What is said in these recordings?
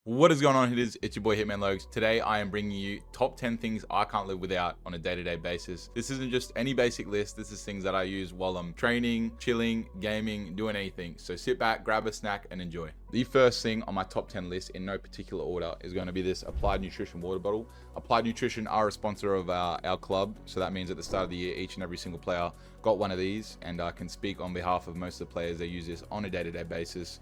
What is going on, hitters? It's your boy Hitman Logs. Today I am bringing you top 10 things I can't live without on a day-to-day basis. This isn't just any basic list. This is things that I use while I'm training, chilling, gaming, doing anything. So sit back, grab a snack and enjoy. The first thing on my top 10 list in no particular order is going to be this Applied Nutrition water bottle. Applied Nutrition are a sponsor of our club. So that means at the start of the year, each and every single player got one of these, and I can speak on behalf of most of the players that use this on a day-to-day basis.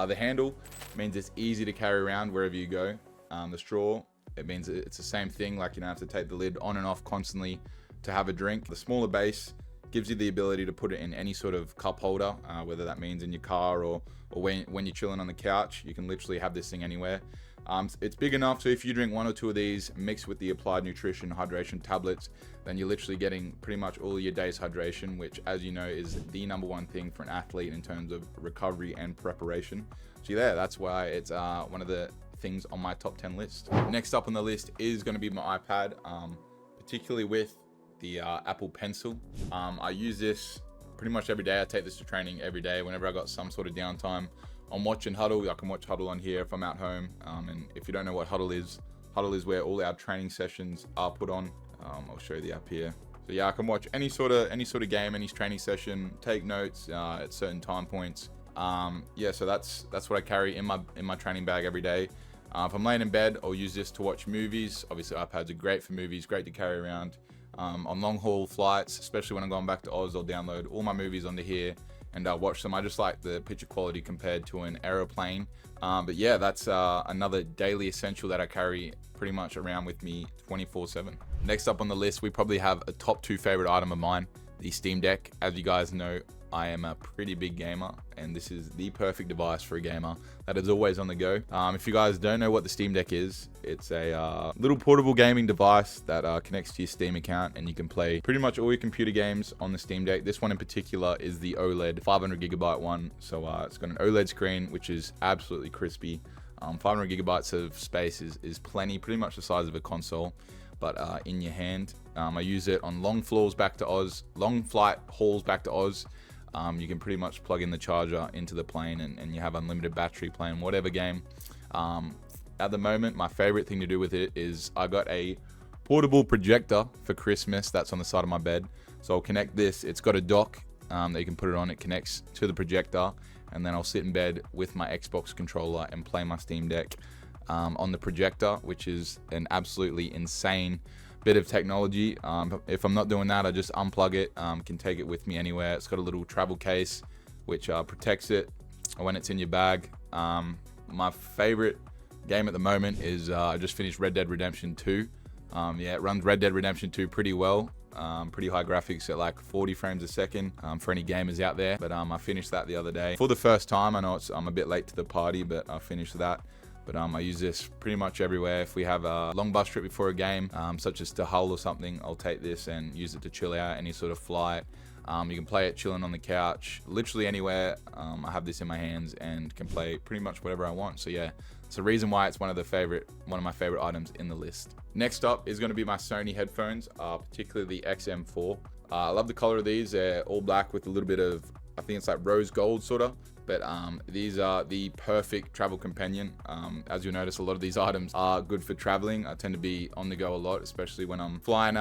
The handle means it's easy to carry around wherever you go. The straw, it means it's the same thing, like you don't have to take the lid on and off constantly to have a drink. The smaller base gives you the ability to put it in any sort of cup holder, whether that means in your car or when you're chilling on the couch. You can literally have this thing anywhere. It's big enough so if you drink one or two of these mixed with the Applied Nutrition hydration tablets, then you're literally getting pretty much all of your day's hydration, which, as you know, is the number one thing for an athlete in terms of recovery and preparation. So yeah, that's why it's one of the things on my top 10 list. Next up on the list is going to be my iPad, particularly with the Apple Pencil. I use this pretty much every day. I take this to training every day. Whenever I got some sort of downtime, I'm watching Huddle. I can watch Huddle on here if I'm at home. And if you don't know what Huddle is where all our training sessions are put on. I'll show you the app here. So yeah, I can watch any sort of game, any training session, take notes at certain time points. Yeah, so that's what I carry in my training bag every day. If I'm laying in bed, I'll use this to watch movies. Obviously, iPads are great for movies, great to carry around. On long haul flights, especially when I'm going back to Oz, I'll download all my movies onto here and watch them. I just like the picture quality compared to an aeroplane. But yeah, that's another daily essential that I carry pretty much around with me 24/7. Next up on the list, we probably have a top 2 favorite item of mine, the Steam Deck. As you guys know, I am a pretty big gamer, and this is the perfect device for a gamer that is always on the go. If you guys don't know what the Steam Deck is, it's a little portable gaming device that connects to your Steam account, and you can play pretty much all your computer games on the Steam Deck. This one in particular is the OLED 500GB one, so it's got an OLED screen, which is absolutely crispy. 500GB of space is plenty, pretty much the size of a console, but in your hand. I use it on long flight hauls back to Oz. You can pretty much plug in the charger into the plane and you have unlimited battery playing whatever game. At the moment, my favorite thing to do with it is I got a portable projector for Christmas that's on the side of my bed. So I'll connect this. It's got a dock that you can put it on. It connects to the projector, and then I'll sit in bed with my Xbox controller and play my Steam Deck on the projector, which is an absolutely insane bit of technology. If I'm not doing that, I just unplug it, can take it with me anywhere. It's got a little travel case which protects it when it's in your bag. My favorite game at the moment is I just finished Red Dead Redemption 2. Yeah, it runs Red Dead Redemption 2 pretty well. Pretty high graphics at like 40 frames a second for any gamers out there. But I finished that the other day for the first time. I know I'm a bit late to the party, but I finished that. But I use this pretty much everywhere. If we have a long bus trip before a game, such as to Hull or something, I'll take this and use it to chill out any sort of flight. You can play it chilling on the couch, literally anywhere. I have this in my hands and can play pretty much whatever I want. So yeah, it's the reason why it's one of my favorite items in the list. Next up is going to be my Sony headphones, particularly the XM4. I love the color of these. They're all black with a little bit of, I think it's like rose gold sort of. But these are the perfect travel companion. As you'll notice, a lot of these items are good for traveling. I tend to be on the go a lot, especially when I'm flying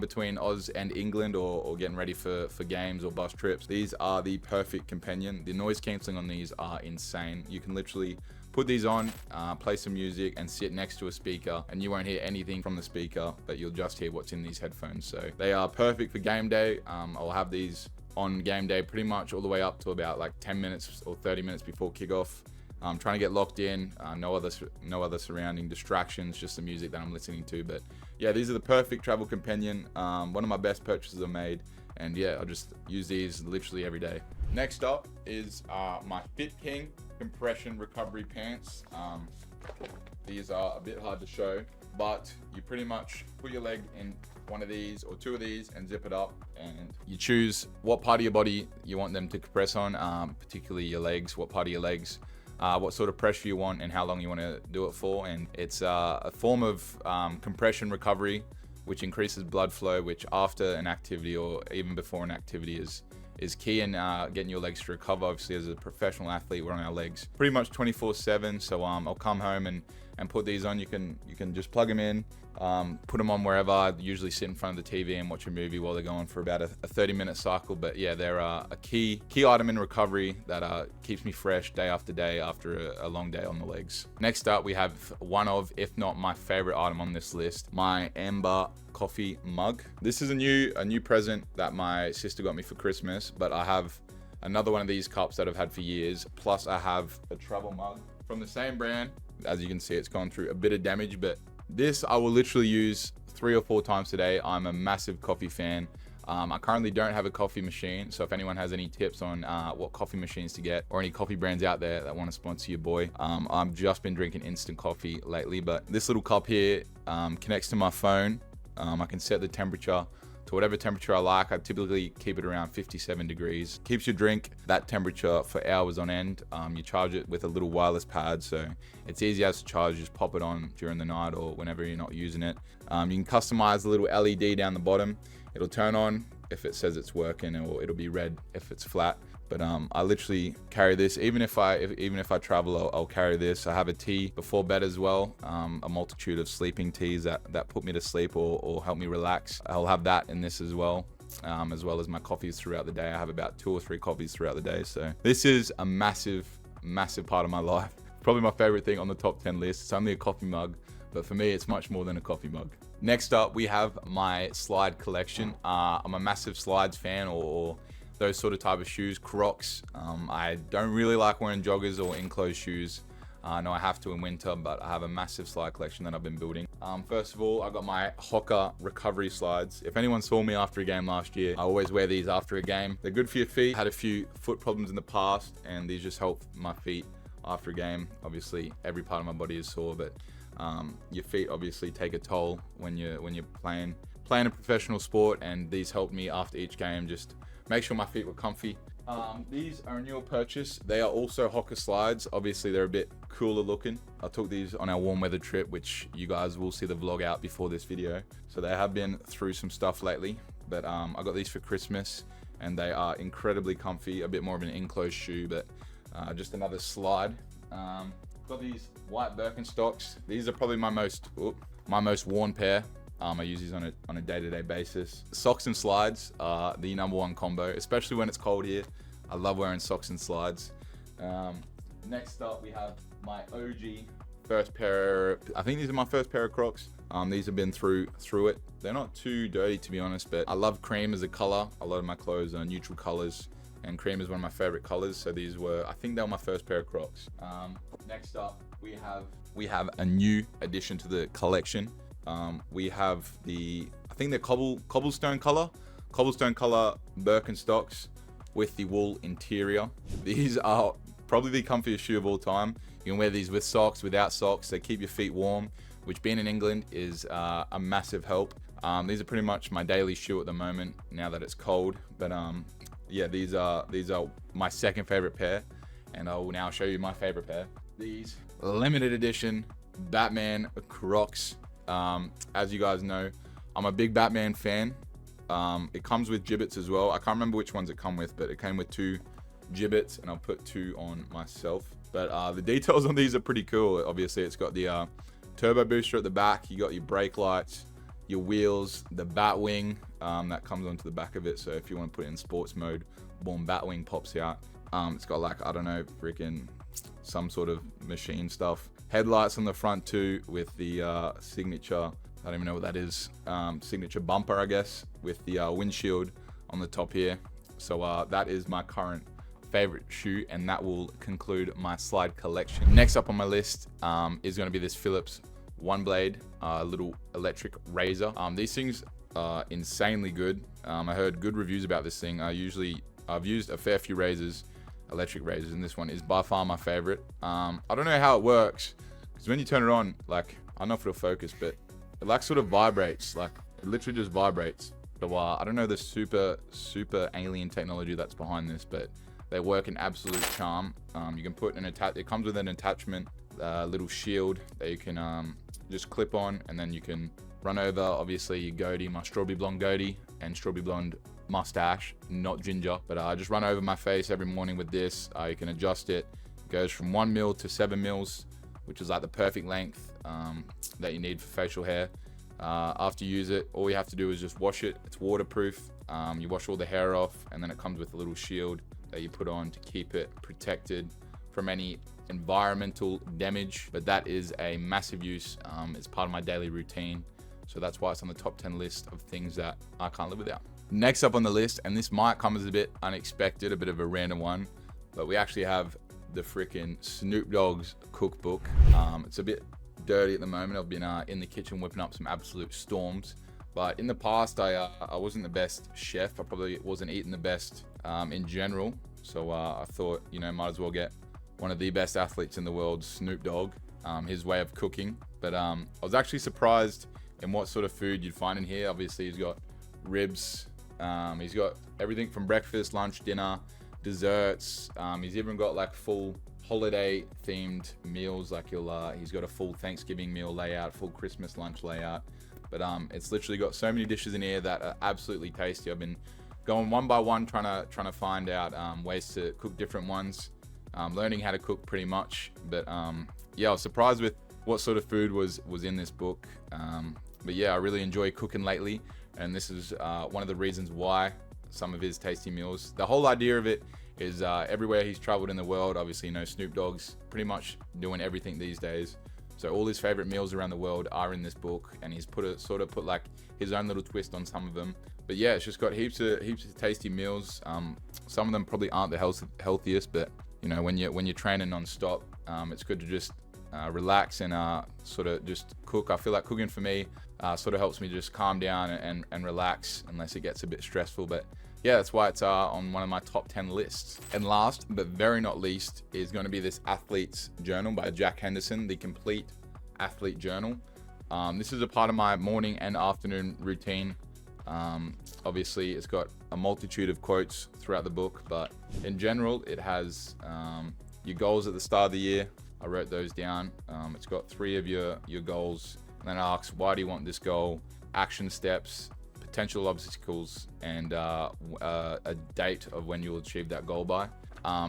between Oz and England or getting ready for games or bus trips. These are the perfect companion. The noise cancelling on these are insane. You can literally put these on, play some music, and sit next to a speaker, and you won't hear anything from the speaker, but you'll just hear what's in these headphones. So they are perfect for game day. I'll have these on game day pretty much all the way up to about like 10 minutes or 30 minutes before kickoff. I'm trying to get locked in, no other surrounding distractions, just the music that I'm listening to. But yeah, these are the perfect travel companion. One of my best purchases I made, and yeah, I'll just use these literally every day. Next up is my Fit King compression recovery pants. These are a bit hard to show, but you pretty much put your leg in one of these or two of these and zip it up, and you choose what part of your body you want them to compress on, particularly your legs, what part of your legs, what sort of pressure you want and how long you want to do it for. And it's a form of compression recovery which increases blood flow, which after an activity or even before an activity is is key in getting your legs to recover. Obviously, as a professional athlete, we're on our legs pretty much 24/7. So I'll come home and put these on. You can just plug them in, put them on wherever. I usually sit in front of the TV and watch a movie while they're going for about a 30-minute cycle. But yeah, they're a key item in recovery that keeps me fresh day after day after a long day on the legs. Next up, we have one of, if not my favorite item on this list, my Amber coffee mug. This is a new present that my sister got me for Christmas, but I have another one of these cups that I've had for years. Plus I have a travel mug from the same brand. As you can see, it's gone through a bit of damage, but this I will literally use 3 or 4 times today. I'm a massive coffee fan. I currently don't have a coffee machine, so if anyone has any tips on what coffee machines to get or any coffee brands out there that want to sponsor your boy, I've just been drinking instant coffee lately. But this little cup here connects to my phone. I can set the temperature to whatever temperature I like. I typically keep it around 57 degrees. Keeps your drink that temperature for hours on end. You charge it with a little wireless pad, so it's easy as to charge. Just pop it on during the night or whenever you're not using it. You can customize the little LED down the bottom. It'll turn on if it says it's working, or it'll be red if it's flat. But I literally carry this even if I travel. I'll carry this. I have a tea before bed as well, a multitude of sleeping teas that put me to sleep or help me relax. I'll have that in this as well as my coffees throughout the day. I have about 2 or 3 coffees throughout the day. So this is a massive part of my life. Probably my favorite thing on the top 10 list. It's only a coffee mug, but for me it's much more than a coffee mug. Next up, we have my slide collection. I'm a massive slides fan, or those sort of type of shoes. Crocs. I don't really like wearing joggers or enclosed shoes. No, I have to in winter, but I have a massive slide collection that I've been building. First of all, I got my Hoka recovery slides. If anyone saw me after a game last year, I always wear these after a game. They're good for your feet. I had a few foot problems in the past, and these just help my feet after a game. Obviously, every part of my body is sore, but your feet obviously take a toll when you're playing a professional sport, and these helped me after each game. Just make sure my feet were comfy. These are a newer purchase. They are also Hoka slides. Obviously, they're a bit cooler looking. I took these on our warm weather trip, which you guys will see the vlog out before this video. So they have been through some stuff lately, but I got these for Christmas, and they are incredibly comfy. A bit more of an enclosed shoe, but just another slide. Got these white Birkenstocks. These are probably my most worn pair. I use these on a day-to-day basis. Socks and slides are the #1 combo, especially when it's cold here. I love wearing socks and slides. Next up, we have my OG first pair. I think these are my first pair of Crocs. These have been through it. They're not too dirty, to be honest, but I love cream as a color. A lot of my clothes are neutral colors, and cream is one of my favorite colors. So I think they were my first pair of Crocs. Next up, we have a new addition to the collection. We have I think they're cobblestone color Birkenstocks with the wool interior. These are probably the comfiest shoe of all time. You can wear these with socks, without socks. They keep your feet warm, which being in England is a massive help. These are pretty much my daily shoe at the moment now that it's cold. But yeah, these are my second favorite pair, and I will now show you my favorite pair. These limited edition Batman Crocs. As you guys know, I'm a big Batman fan. It comes with Jibbitz as well. I can't remember which ones it come with, but it came with 2 Jibbitz, and I'll put 2 on myself. But the details on these are pretty cool. Obviously, it's got the turbo booster at the back. You got your brake lights, your wheels, the Batwing that comes onto the back of it. So if you want to put it in sports mode, boom, Batwing pops out. It's got like, I don't know, freaking some sort of machine stuff. Headlights on the front too, with the signature, I don't even know what that is, signature bumper, I guess, with the windshield on the top here. So that is my current favorite shoe, and that will conclude my slide collection. Next up on my list is going to be this Philips One Blade little electric razor. These things are insanely good. I heard good reviews about this thing. I've used a fair few razors, electric razors, and this one is by far my favorite. I don't know how it works, because when you turn it on, like, I don't know if it'll focus, but it like sort of vibrates, like it literally just vibrates. So I don't know the super alien technology that's behind this, but they work an absolute charm. You can put it comes with an attachment, little shield that you can just clip on, and then you can run over obviously your goatee, my strawberry blonde goatee and strawberry blonde mustache, not ginger. But I just run over my face every morning with this. You can adjust it. It goes from 1 mil to 7 mils, which is like the perfect length that you need for facial hair. After you use it, all you have to do is just wash it. It's waterproof. You wash all the hair off, and then it comes with a little shield that you put on to keep it protected from any environmental damage. But that is a massive use. It's part of my daily routine, so that's why it's on the top 10 list of things that I can't live without. Next up on the list, and this might come as a bit unexpected, a bit of a random one, but we actually have the freaking Snoop Dogg's cookbook. It's a bit dirty at the moment. I've been in the kitchen whipping up some absolute storms, but in the past I wasn't the best chef. I probably wasn't eating the best in general, so I thought, you know, might as well get one of the best athletes in the world, Snoop Dogg, his way of cooking. But I was actually surprised in what sort of food you'd find in here. Obviously he's got ribs, he's got everything from breakfast, lunch, dinner, desserts. He's even got like full holiday themed meals, like he's got a full Thanksgiving meal layout, full Christmas lunch layout. But it's literally got so many dishes in here that are absolutely tasty. I've been going one by one trying to find out ways to cook different ones, learning how to cook pretty much. But yeah, I was surprised with what sort of food was in this book. But yeah, I really enjoy cooking lately, and this is one of the reasons why some of his tasty meals. The whole idea of it is everywhere he's traveled in the world, obviously, you know, Snoop Dogg's pretty much doing everything these days. So all his favorite meals around the world are in this book, and he's put like his own little twist on some of them. But yeah, it's just got heaps of tasty meals. Some of them probably aren't the healthiest, but you know, when you're training non-stop, it's good to just relax and sort of just cook. I feel like cooking for me sort of helps me just calm down and relax, unless it gets a bit stressful. But yeah, that's why it's on one of my top 10 lists. And last but very not least is going to be this Athlete's Journal by Jack Henderson, the Complete Athlete Journal. This is a part of my morning and afternoon routine. Obviously it's got a multitude of quotes throughout the book, but in general it has your goals at the start of the year. I wrote those down. It's got 3 of your goals, and then it asks, why do you want this goal, action steps, potential obstacles, and a date of when you'll achieve that goal by.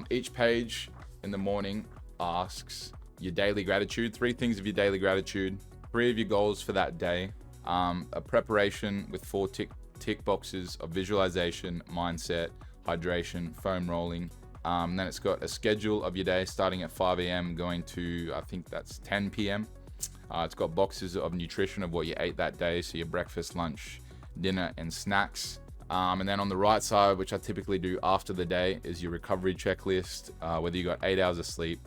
Each page in the morning asks your daily gratitude, 3 things of your daily gratitude, 3 of your goals for that day, a preparation with 4 tick boxes of visualization, mindset, hydration, foam rolling. Then it's got a schedule of your day starting at 5 a.m. going to, I think that's 10 p.m. It's got boxes of nutrition of what you ate that day, so your breakfast, lunch, dinner, and snacks. And then on the right side, which I typically do after the day, is your recovery checklist, whether you got 8 hours of sleep,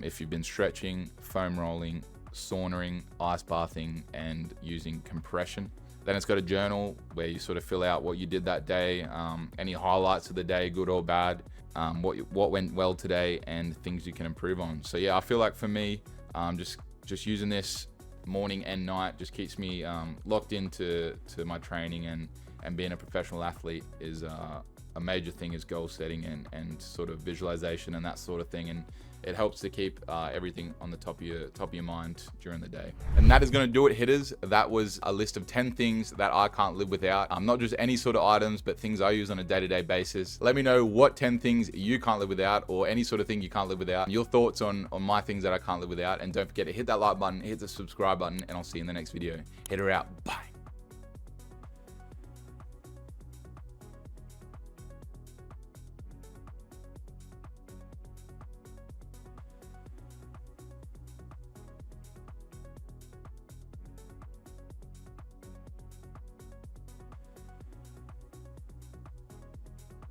if you've been stretching, foam rolling, sauning, ice bathing, and using compression. Then it's got a journal where you sort of fill out what you did that day, any highlights of the day, good or bad, what went well today, and things you can improve on. So yeah, I feel like for me, just using this morning and night just keeps me locked into my training, and being a professional athlete is a major thing, is goal setting and sort of visualization and that sort of thing, and it helps to keep everything on the top of your mind during the day. And that is going to do it, hitters. That was a list of 10 things that I can't live without. Not just any sort of items, but things I use on a day-to-day basis. Let me know what 10 things you can't live without, or any sort of thing you can't live without, your thoughts on my things that I can't live without. And don't forget to hit that like button, hit the subscribe button, and I'll see you in the next video. Hitter out. Bye.